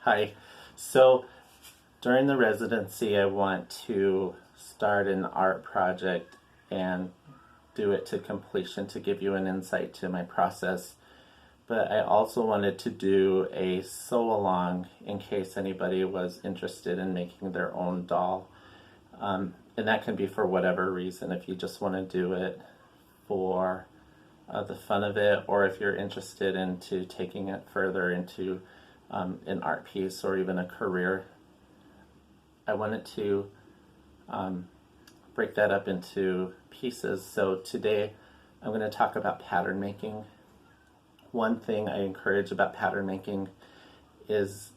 Hi. So during the residency, I want to start an art project and do it to completion to give you an insight to my process. But I also wanted to do a sew along in case anybody was interested in making their own doll. And that can be for whatever reason. If you just want to do it for the fun of it, or if you're interested into taking it further into an art piece or even a career. I wanted to break that up into pieces. So today I'm going to talk about pattern making. One thing I encourage about pattern making is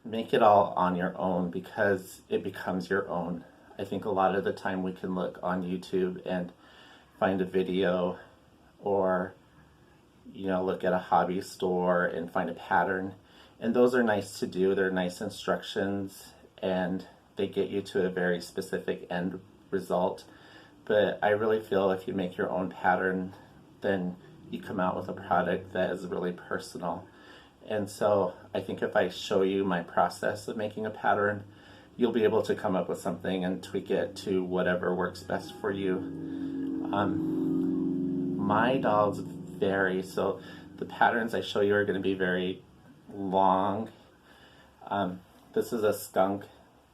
make it all on your own because it becomes your own. I think a lot of the time we can look on YouTube and find a video or look at a hobby store and find a pattern, and those are nice to do. They're nice instructions and they get you to a very specific end result, but I really feel if you make your own pattern, then you come out with a product that is really personal. And so I think if I show you my process of making a pattern, you'll be able to come up with something and tweak it to whatever works best for you. My dolls vary, so the patterns I show you are going to be very long. This is a skunk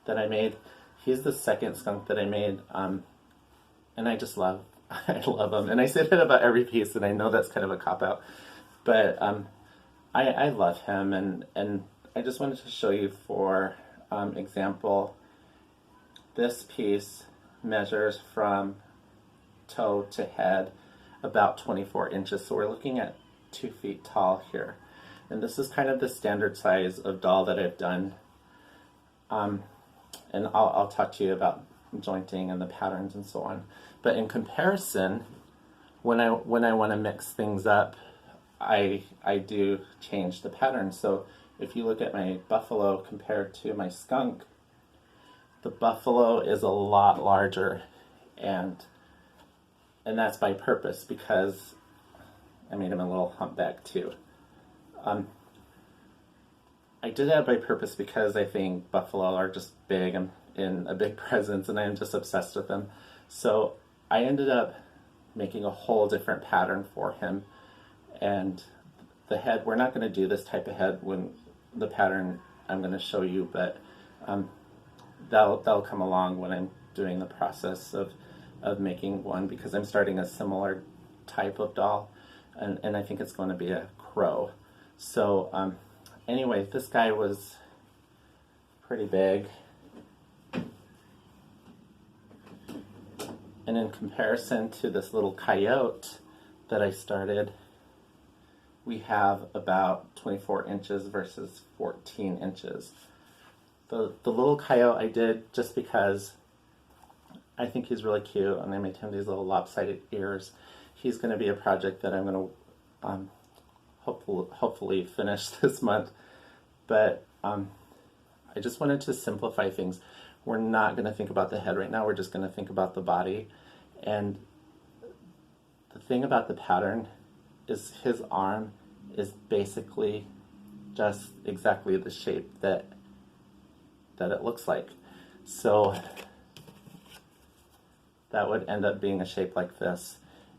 that I made. He's the second skunk that I made, and I just love I love him. And I say that about every piece, and I know that's kind of a cop-out, but I love him, and I just wanted to show you for example, this piece measures from toe to head about 24 inches, so we're looking at 2 feet tall here. And this is kind of the standard size of doll that I've done. And I'll talk to you about jointing and the patterns and so on. But in comparison, when I want to mix things up, I do change the pattern. So if you look at my buffalo compared to my skunk, the buffalo is a lot larger, and that's by purpose because I made him a little humpback too. I did that by purpose because I think buffalo are just big and in a big presence, and I'm just obsessed with them. So I ended up making a whole different pattern for him. And the head, we're not going to do this type of head when the pattern I'm going to show you, but that'll come along when I'm doing the process of making one, because I'm starting a similar type of doll, and I think it's going to be a crow. So anyway, this guy was pretty big, and in comparison to this little coyote that I started, we have about 24 inches versus 14 inches. The little coyote I did just because I think he's really cute, and I made him these little lopsided ears. He's going to be a project that I'm going to hopefully finish this month. But I just wanted to simplify things. We're not going to think about the head right now. We're just going to think about the body. And the thing about the pattern is his arm is basically just exactly the shape that it looks like. So that would end up being a shape like this.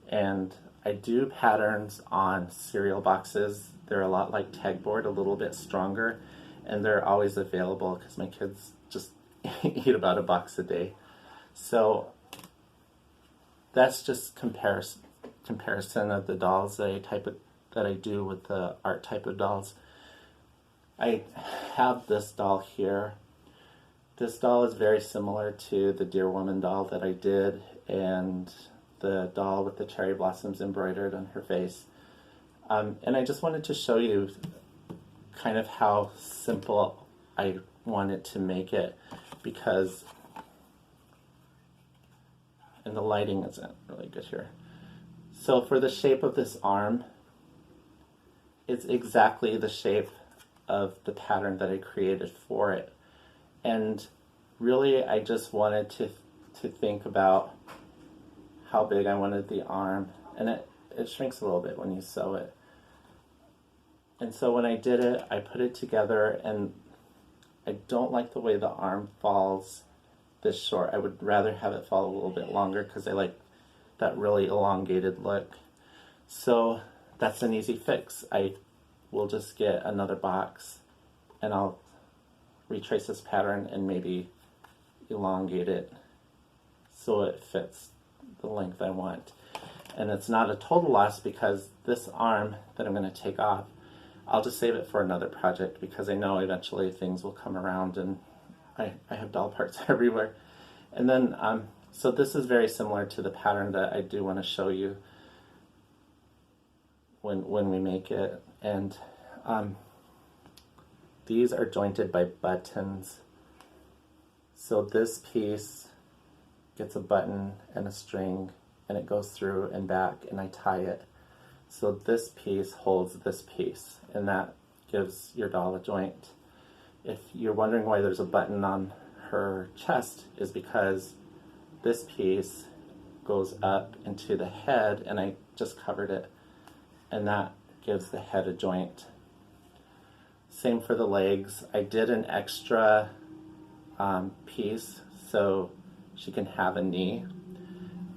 And I do patterns on cereal boxes. They're a lot like tagboard, a little bit stronger, and they're always available because my kids just eat about a box a day. So that's just comparison of the dolls that I do with the art type of dolls. I have this doll here. This doll is very similar to the Deer Woman doll that I did, and the doll with the cherry blossoms embroidered on her face. And I just wanted to show you kind of how simple I wanted to make it, because, and the lighting isn't really good here. So for the shape of this arm, it's exactly the shape of the pattern that I created for it. And really, I just wanted to think about how big I wanted the arm, and it shrinks a little bit when you sew it. And so when I did it, I put it together, and I don't like the way the arm falls this short. I would rather have it fall a little bit longer because I like that really elongated look. So that's an easy fix. I will just get another box and I'll retrace this pattern and maybe elongate it so it fits the length I want. And it's not a total loss because this arm that I'm going to take off, I'll just save it for another project because I know eventually things will come around and I have doll parts everywhere. And then, so this is very similar to the pattern that I do want to show you when we make it. And these are jointed by buttons. So this piece gets a button and a string and it goes through and back and I tie it. So this piece holds this piece and that gives your doll a joint. If you're wondering why there's a button on her chest, is because this piece goes up into the head and I just covered it and that gives the head a joint. Same for the legs. I did an extra piece so she can have a knee.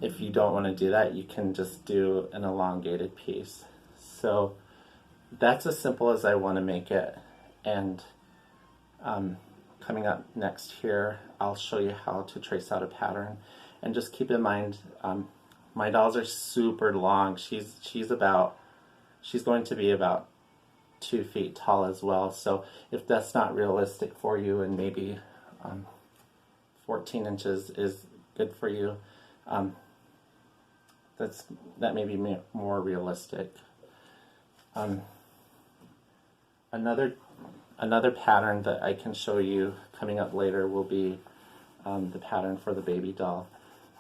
If you don't want to do that, you can just do an elongated piece. So that's as simple as I want to make it. And coming up next here, I'll show you how to trace out a pattern. And just keep in mind, my dolls are super long. She's going to be about 2 feet tall as well. So if that's not realistic for you, and maybe 14 inches is good for you, that may be more realistic. Another pattern that I can show you coming up later will be the pattern for the baby doll.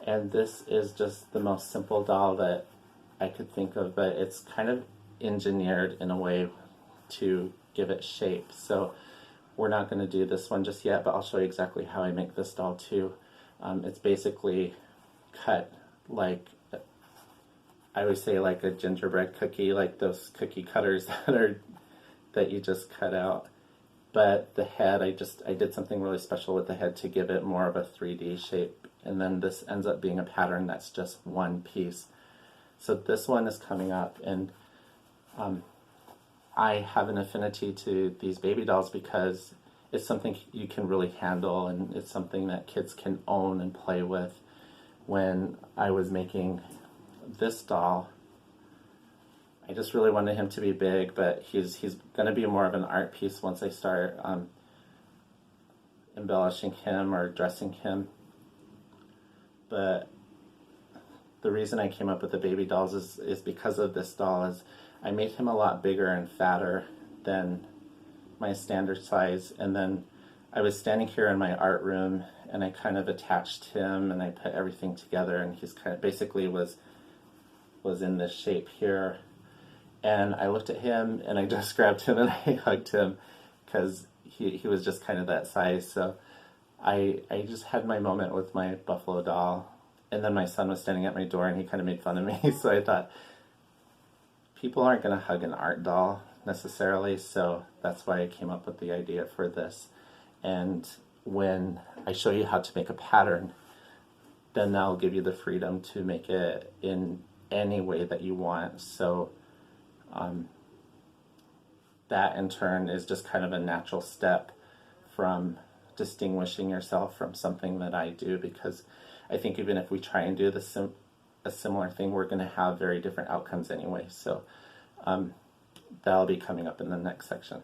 And this is just the most simple doll that I could think of, but it's kind of engineered in a way to give it shape. So we're not going to do this one just yet, but I'll show you exactly how I make this doll too. It's basically cut like, I always say like a gingerbread cookie, like those cookie cutters that you just cut out. But the head, I did something really special with the head to give it more of a 3D shape. And then this ends up being a pattern that's just one piece. So this one is coming up, and I have an affinity to these baby dolls because it's something you can really handle, and it's something that kids can own and play with. When I was making this doll, I just really wanted him to be big, but he's going to be more of an art piece once I start embellishing him or dressing him. But the reason I came up with the baby dolls is because of this doll. Is I made him a lot bigger and fatter than my standard size, and then I was standing here in my art room and I kind of attached him and I put everything together, and he's kind of basically was in this shape here. And I looked at him and I just grabbed him and I hugged him because he was just kind of that size. So I just had my moment with my buffalo doll, and then my son was standing at my door and he kind of made fun of me. So I thought, people aren't going to hug an art doll necessarily, so that's why I came up with the idea for this. And when I show you how to make a pattern, then that'll give you the freedom to make it in any way that you want. So that in turn is just kind of a natural step from distinguishing yourself from something that I do, because I think even if we try and do a similar thing, we're going to have very different outcomes anyway. So that'll be coming up in the next section.